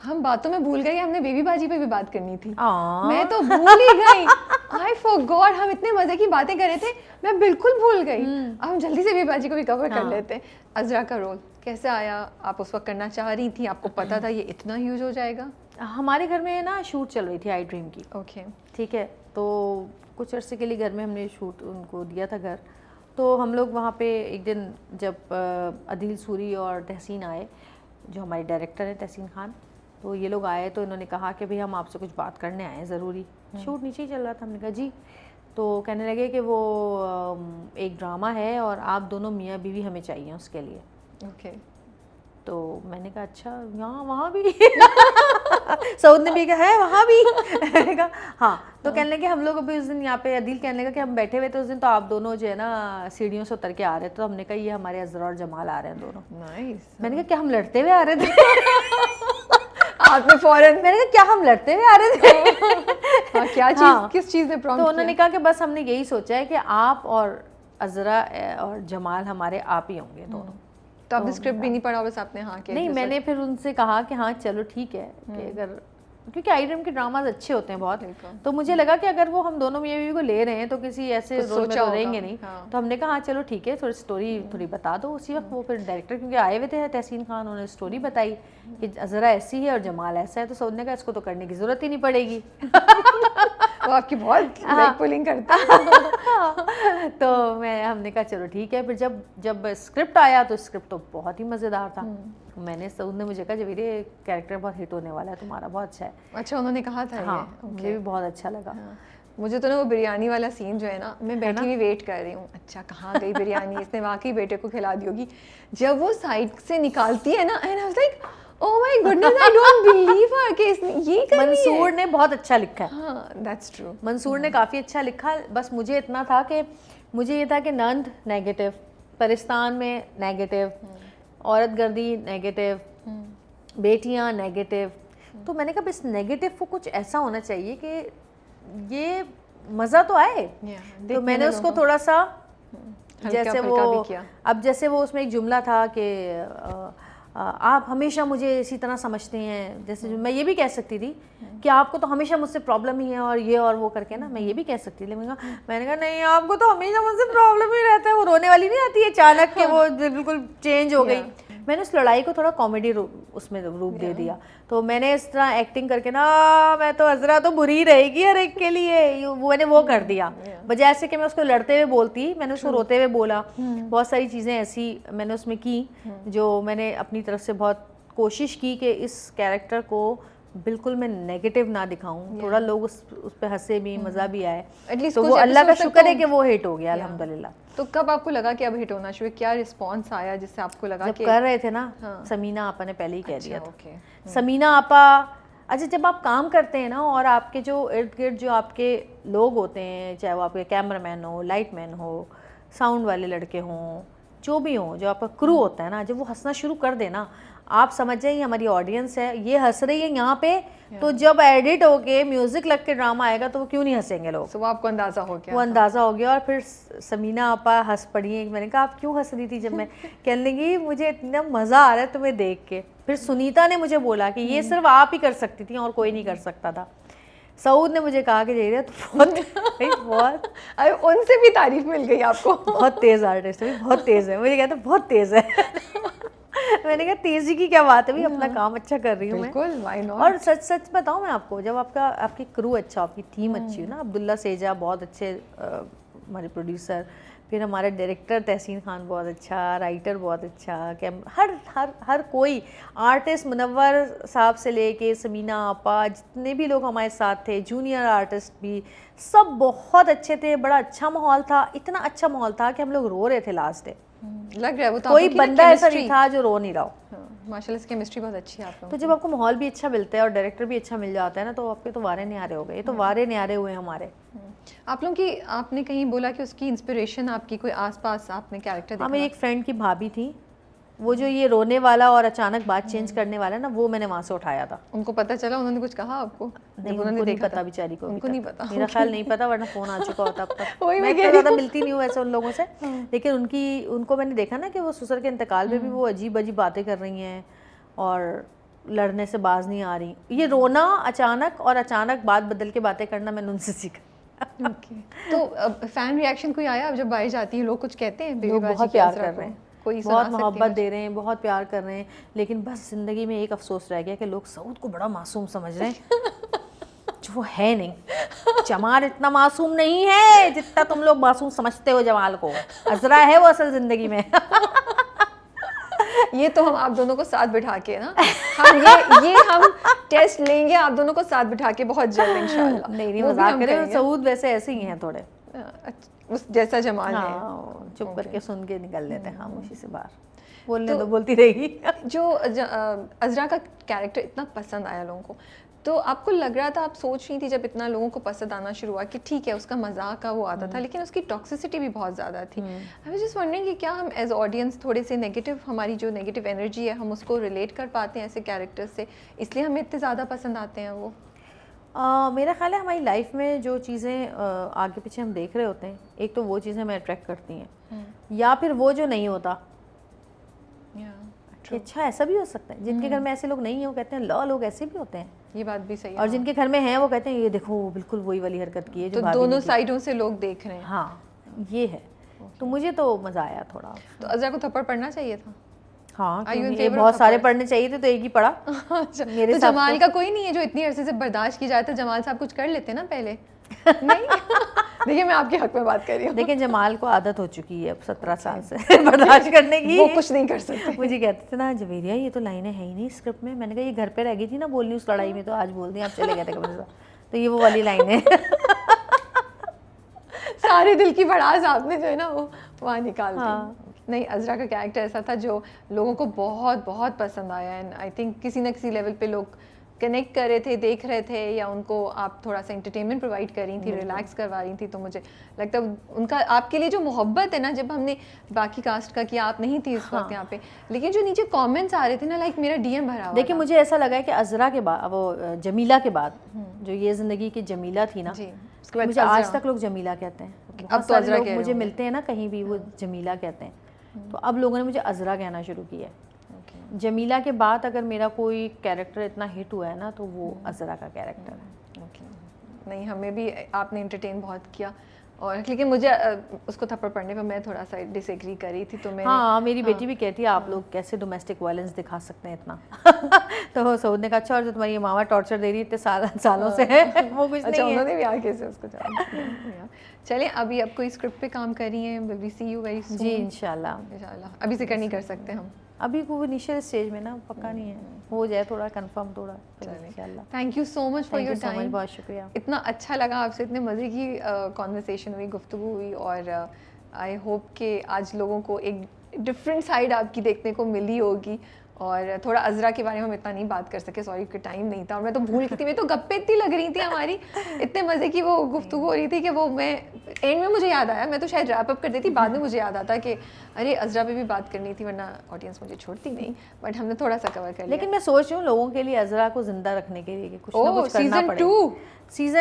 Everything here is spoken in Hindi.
हम बातों में भूल गए, हमने बेबी बाजी पे भी बात करनी थी। मैं तो भूल ही गई। आई फॉरगॉट, हम इतने मजे की बातें कर रहे थे, मैं बिल्कुल भूल गई। अब हम जल्दी से बेबी बाजी को भी कवर कर लेते हैं। अज़रा का रोल कैसे आया? आप उस वक्त करना चाह रही थी, आपको पता था ये इतना ह्यूज हो जाएगा? हमारे घर में ना शूट चल रही थी आई ड्रीम की। ओके, ठीक है, तो कुछ अर्से के लिए घर में हमने शूट उनको दिया था घर। तो हम लोग वहाँ पे एक दिन जब अदील सूरी और तहसीन आए, जो हमारे डायरेक्टर हैं तहसीन खान, तो ये लोग आए तो इन्होंने कहा कि भाई हम आपसे कुछ बात करने आए हैं ज़रूरी। शूट नीचे ही चल रहा था, हमने कहा जी। तो कहने लगे कि वो एक ड्रामा है और आप दोनों मियाँ बीवी हमें चाहिए उसके लिए। ओके। तो मैंने कहा अच्छा, यहाँ वहाँ भी सऊद ने भी कहा है वहाँ भी मैंने कहा हाँ। तो कहने लगे हम लोग अभी उस दिन यहाँ पे, अदील कहने लगा कि हम बैठे हुए थे उस दिन, तो आप दोनों जो है ना सीढ़ियों से उतर के आ रहे थे। तो हमने कहा ये हमारे अज़रा और जमाल आ रहे हैं दोनों। नाइस। मैंने कहा क्या हम लड़ते हुए आ रहे थे? आपने फौरन, मैंने कहा क्या हम लड़ते हुए आ रहे थे? हाँ, क्या चीज़, किस चीज़ ने प्रॉम्प्ट तो उन्होंने कहा कि बस हमने यही सोचा है कि आप और अज़रा और जमाल हमारे आप ही होंगे दोनों। तो आपने स्क्रिप्ट भी नहीं पढ़ा, बस आपने हाँ किया? नहीं, मैंने फिर उनसे कहा कि हाँ चलो ठीक है, कि अगर, क्योंकि आई ड्रीम के ड्रामाज अच्छे होते हैं बहुत, तो मुझे लगा कि अगर वो हम दोनों मियाँ बीवी को ले रहे हैं तो किसी ऐसे रोल में तो रहेंगे नहीं। तो हमने कहा हाँ चलो ठीक है, थोड़ी स्टोरी थोड़ी बता दो। उसी वक्त वो फिर डायरेक्टर क्योंकि आए हुए थे तहसीन खान, उन्होंने स्टोरी बताई कि अज़रा ऐसी है और जमाल ऐसा है। तो सोचने का इसको तो करने की ज़रूरत ही नहीं पड़ेगी। वो आपकी बहुत पुलिंग करता है। तो हमने कहा चलो ठीक है। फिर जब स्क्रिप्ट आया तो स्क्रिप्ट तो बहुत ही मज़ेदार था। मैंने सऊद ने मुझे कहा जब ये कैरेक्टर बहुत हिट होने वाला है तुम्हारा, बहुत अच्छा है। अच्छा, उन्होंने कहा था? हाँ, मुझे भी बहुत अच्छा लगा। मुझे तो ना वो बिरयानी वाला सीन जो है ना, मैं बैठी हुई वेट कर रही हूँ, अच्छा कहाँ गई बिरयानी, इसने वाकई बेटे को खिला दी होगी। जब वो साइड से निकालती है ना, and I was like oh my goodness, I don't believe her कि इसने ये कर लिया। मंसूर ने बहुत अच्छा लिखा है। हाँ, दैट्स ट्रू, मंसूर ने काफ़ी अच्छा लिखा। बस मुझे इतना था कि मुझे ये था कि नंद नेगेटिव, परिस्तान में नेगेटिव, औरत गर्दी नेगेटिव, बेटियां नेगेटिव। तो मैंने कहा इस नेगेटिव को कुछ ऐसा होना चाहिए कि ये मज़ा तो आए। तो मैंने उसको थोड़ा सा जैसे वो, अब जैसे वो उसमें एक जुमला था कि आप हमेशा मुझे इसी तरह समझते हैं, जैसे मैं ये भी कह सकती थी कि आपको तो हमेशा मुझसे प्रॉब्लम ही है और ये और वो करके ना, मैं ये भी कह सकती थी। लेकिन मैंने कहा नहीं, आपको तो हमेशा मुझसे प्रॉब्लम ही रहता है। वो रोने वाली नहीं आती है अचानक के, वो बिल्कुल चेंज हो गई। मैंने उस लड़ाई को थोड़ा कॉमेडी उसमें रूप दे दिया। तो मैंने इस तरह एक्टिंग करके ना, मैं तो अज़रा तो बुरी रहेगी हर एक के लिए, वो मैंने वो कर दिया। बजाय से कि मैं उसको लड़ते हुए बोलती, मैंने उसको रोते हुए बोला। बहुत सारी चीज़ें ऐसी मैंने उसमें की जो मैंने अपनी तरफ से बहुत कोशिश की कि इस कैरेक्टर को बिल्कुल मैं नेगेटिव ना दिखाऊं, थोड़ा लोग उस पे हंसे भी, मज़ा भी आए। एटलीस्ट तो वो अल्लाह का शुक्र है कि वो हिट हो गया अल्हम्दुलिल्लाह। तो कब आपको लगा कि अब हिट होना शुरू, क्या रिस्पांस आया जिससे आपको लगा कि कर रहे थे ना? समीना आपा ने पहले ही कह दिया था। समीना आपा, अच्छा जब आप काम करते हैं ना और आपके जो इर्द गिर्द जो आपके लोग होते हैं, चाहे वो आपके कैमरामैन हो, लाइटमैन हो, साउंड वाले लड़के हों, जो भी हों, जो आपका क्रू होता है ना, जब वो हंसना शुरू कर देना, आप समझ जाइए हमारी ऑडियंस है, ये हंस रही है यहाँ पे, तो जब एडिट होके म्यूजिक लग के ड्रामा आएगा तो वो क्यों नहीं हंसेंगे लोग। तो वो आपको अंदाजा हो गया? वो अंदाजा हो गया। और फिर समीना आपा हंस पड़ी। मैंने कहा आप क्यों हंस रही थी? जब मैं कहने लगी मुझे इतना मज़ा आ रहा है तुम्हें देख के। फिर सुनीता ने मुझे बोला कि ये सिर्फ आप ही कर सकती थी और कोई नहीं कर सकता था। सऊद ने मुझे कहा कि जहीरा तो बहुत अरे उनसे भी तारीफ मिल गई आपको। बहुत तेज़ आर्टिस्ट है, बहुत तेज़ है। मुझे कहता बहुत तेज़ है। मैंने कहा तेजी की क्या बात है, भी अपना काम अच्छा कर रही हूँ मैं। बिल्कुल, व्हाई नॉट। और सच बताऊँ मैं आपको, जब आपकी क्रू अच्छा, आपकी टीम अच्छी हो ना, अब्दुल्ला सेजा बहुत अच्छे हमारे प्रोड्यूसर, फिर हमारे डायरेक्टर तहसीन खान बहुत अच्छा, राइटर बहुत अच्छा, हर कोई आर्टिस्ट, मुनव्वर साहब से लेके समीना आपा, जितने भी लोग हमारे साथ थे, जूनियर आर्टिस्ट भी, सब बहुत अच्छे थे। बड़ा अच्छा माहौल था, इतना अच्छा माहौल था कि हम लोग रो रहे थे लास्ट डे। लग रहा है वो तो कोई बंदा ऐसा नहीं था जो रो नहीं रहा हो। माशाल्लाह से केमिस्ट्री बहुत अच्छी है आप लोगों तो जब आपको माहौल भी अच्छा मिलता है और डायरेक्टर भी अच्छा मिल जाता है ना, तो आपके तो वारे न्यारे हो गए। ये तो वारे न्यारे हुए हमारे। आप लोगों की, आपने कहीं बोला कि उसकी इंस्पिरेशन आपकी कोई आसपास आपने कैरेक्टर देखा? हाँ, मेरी एक फ्रेंड की भाभी थी, वो जो ये रोने वाला और अचानक बात चेंज करने वाला ना, वो मैंने वहाँ से उठाया था। उनको पता चला? उन्होंने कुछ कहा आपको? नहीं, उनको नहीं पता बेचारी को। उनको नहीं पता? मेरा ख्याल नहीं पता, वरना फ़ोन आ चुका होता अब तक। मैं तो ज़्यादा मिलती नहीं हूँ वैसे उन लोगों से, लेकिन उनको मैंने देखा ना कि वो ससुर के इंतकाल में भी वो अजीब अजीब बातें कर रही हैं। और लड़ने से बाज नहीं आ रही। ये रोना अचानक और अचानक बात बदल के बातें करना मैंने उनसे सीखा। Okay. तो फैन रिएक्शन कोई आया अब जब बारिश आती है, लोग कुछ कहते हैं बेबी लोग बाजी बहुत की प्यार अज़रा कर को? रहे हैं, कोई बहुत मोहब्बत दे रहे हैं, बहुत प्यार कर रहे हैं, लेकिन बस ज़िंदगी में एक अफसोस रह गया कि लोग सऊद को बड़ा मासूम समझ रहे हैं जो वो है नहीं। जमाल इतना मासूम नहीं है जितना तुम लोग मासूम समझते हो जमाल को। अज़रा है वो असल ज़िंदगी में। ये तो हम आप दोनों को साथ बिठा के ना, हम ये हम टेस्ट लेंगे आप दोनों को साथ बिठा के बहुत जल्द इंशाल्लाह। नहीं वो भी मजाक हम करें, करेंगे। सऊद वैसे ऐसे ही हैं थोड़े, उस जैसा जमाल है। हाँ, चुप करके सुन के निकल लेते हैं खामोशी से बाहर, बोलने तो बोलती रहेगी। जो अज़रा का कैरेक्टर इतना पसंद आया लोगों को, तो आपको लग रहा था, आप सोच रही थी जब इतना लोगों को पसंद आना शुरू हुआ कि ठीक है उसका मजाक का वो आता था, लेकिन उसकी टॉक्सिसिटी भी बहुत ज़्यादा थी। आई वाज जस्ट वंडरिंग कि क्या हम एज ऑडियंस थोड़े से नेगेटिव, हमारी जो नेगेटिव एनर्जी है हम उसको रिलेट कर पाते हैं ऐसे कैरेक्टर्स से, इसलिए हमें इतने ज़्यादा पसंद आते हैं वो? मेरा ख्याल है हमारी लाइफ में जो चीज़ें आगे पीछे हम देख रहे होते हैं, एक तो वो चीज़ें हमें अट्रैक्ट करती हैं, या फिर वो जो नहीं होता। कि अच्छा ऐसा भी हो सकता है, जिनके घर में ऐसे लोग नहीं है वो कहते हैं ला लोग ऐसे भी होते हैं। ये बात भी सही है। और जिनके घर में हैं वो कहते हैं ये देखो बिल्कुल वही वाली हरकत की है जो तो भाभी दोनों ने की। साइडों से लोग देख रहे हैं। हाँ ये है। तो मुझे तो मज़ा आया थोड़ा। तो अज़रा को थप्पड़ पड़ना चाहिए था। हाँ Are you in क्योंकि favor of बहुत सारे थप्पड़? पढ़ने चाहिए थे तो एक ही पढ़ा। अच्छा, मेरे तो हिसाब जमाल का कोई नहीं है जो इतनी अरसे से बर्दाश्त की जाए, तो जमाल साहब कुछ कर लेते ना पहले? नहीं। देखिए मैं आपके हक में बात कर रही हूँ। देखिए जमाल को आदत हो चुकी है अब 17 साल से बर्दाश्त करने की। वो कुछ नहीं कर सकते। मुझे कहते थे ना जवेरिया ये तो लाइनें है ही नहीं स्क्रिप्ट में। मैंने कहा ये घर पे रह गई थी ना बोलनी उस लड़ाई में, तो आज बोल दी, आप चले गए थे कमरे से। तो ये वो वाली लाइनें सारे दिल की भड़ास आपने जो है ना वो वहाँ निकाल दी। हाँ। नहीं, अज़रा का कैरेक्टर ऐसा था जो लोगों को बहुत बहुत पसंद आया, एंड आई थिंक किसी न किसी लेवल पे लोग कनेक्ट कर रहे थे, देख रहे थे, या उनको आप थोड़ा सा एंटरटेनमेंट प्रोवाइड कर रही थी, रिलैक्स करवा रही थी। तो मुझे लगता है उनका आपके लिए जो मोहब्बत है ना, जब हमने बाकी कास्ट का किया, आप नहीं थी इस वक्त यहाँ पे, लेकिन जो नीचे कमेंट्स आ रहे थे ना, लाइक मेरा डीएम भरा हुआ देखिए था। मुझे ऐसा लगा है कि अज़रा के बाद वो जमीला के बाद जो ये ज़िंदगी की जमीला थी ना, जी, उसके बाद मुझे आज अज़रा। तक लोग जमीला कहते हैं। अब बहुत तो सारे अज़रा लोग कह रहे मुझे होंगे। मिलते हैं ना कहीं भी वो जमीला कहते हैं, तो अब लोगों ने मुझे अज़रा कहना शुरू किया है। जमीला के बाद अगर मेरा कोई कैरेक्टर इतना हिट हुआ है ना तो वो अज़रा का कैरेक्टर है। नहीं, हमें भी आपने एंटरटेन बहुत किया, और लेकिन मुझे उसको थप्पड़ पड़ने पे मैं थोड़ा सा डिसएग्री करी थी, तो मैं हाँ मेरी बेटी भी कहती है आप लोग कैसे डोमेस्टिक वायलेंस दिखा सकते हैं इतना। तो सऊद ने कहा अच्छा और जो तुम्हारी मामा टॉर्चर दे रही है इतने सालों से है वो कुछ अच्छा नहीं है। उन्होंने भी आगे से उसको जवाब। चलिए, अभी आप कोई स्क्रिप्ट पे काम कर रही हैं, will we see you very soon? जी इंशाल्लाह। अभी जिक्र नहीं कर सकते हम, अभी को इनिशियल स्टेज में ना पक्का नहीं है, हो जाए थोड़ा कंफर्म थोड़ा इंशाल्लाह। Thank you so much for your time. बहुत शुक्रिया। इतना अच्छा लगा आपसे, इतने मज़े की कॉन्वर्सेशन हुई, गुफ्तगू हुई, और आई होप कि आज लोगों को एक डिफरेंट साइड आपकी देखने को मिली होगी। और थोड़ा अज़रा के बारे में हम इतना नहीं बात कर सके, सॉरी कि टाइम नहीं था, और मैं तो भूल गई थी, मैं तो गप्पे इतनी लग रही थी हमारी, इतने मज़े की वो गुफ्तगू हो रही थी कि वो मैं एंड में मुझे याद आया, मैं तो शायद रैप अप कर देती, बाद में मुझे याद आता कि अरे अज़रा पे भी बात करनी थी, वरना ऑडियंस मुझे छोड़ती नहीं, बट हमने थोड़ा सा कवर कर लिया। लेकिन मैं सोच रही हूँ लोगों के लिए अज़रा को जिंदा रखने के लिए कि कुछ ना कुछ करना सीज़न पड़े। 2 सीज़न